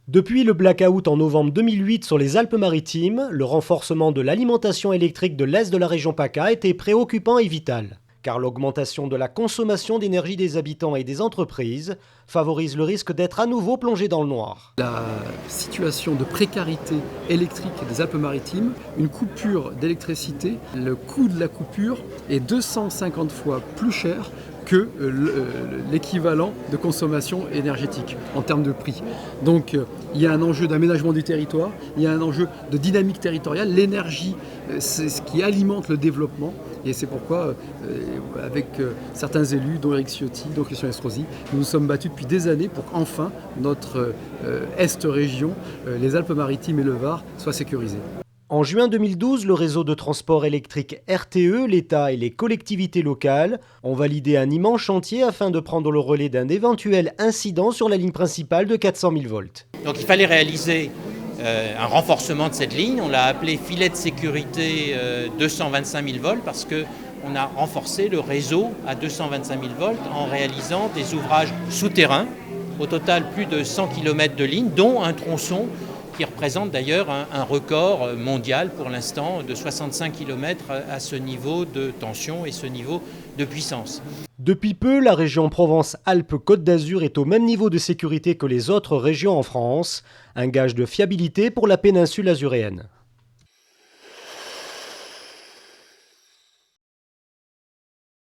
Depuis le blackout en novembre 2008 sur les Alpes-Maritimes, le renforcement de l'alimentation électrique de l'est de la région PACA était préoccupant et vital, car l'augmentation de la consommation d'énergie des habitants et des entreprises favorise le risque d'être à nouveau plongé dans le noir. La situation de précarité électrique des Alpes-Maritimes, une coupure d'électricité, le coût de la coupure est 250 fois plus cher que l'équivalent de consommation énergétique en termes de prix. Donc il y a un enjeu d'aménagement du territoire, il y a un enjeu de dynamique territoriale. L'énergie, c'est ce qui alimente le développement et c'est pourquoi, avec certains élus, dont Éric Ciotti, dont Christian Estrosi, nous nous sommes battus depuis des années pour qu'enfin notre Est-région, les Alpes-Maritimes et le Var, soient sécurisés. En juin 2012, le réseau de transport électrique RTE, l'État et les collectivités locales ont validé un immense chantier afin de prendre le relais d'un éventuel incident sur la ligne principale de 400 000 volts. Donc il fallait réaliser un renforcement de cette ligne. On l'a appelé filet de sécurité 225 000 volts parce qu'on a renforcé le réseau à 225 000 volts en réalisant des ouvrages souterrains. Au total, plus de 100 km de ligne, dont un tronçon qui représente d'ailleurs un record mondial pour l'instant de 65 km à ce niveau de tension et ce niveau de puissance. Depuis peu, la région Provence-Alpes-Côte d'Azur est au même niveau de sécurité que les autres régions en France, un gage de fiabilité pour la péninsule azuréenne.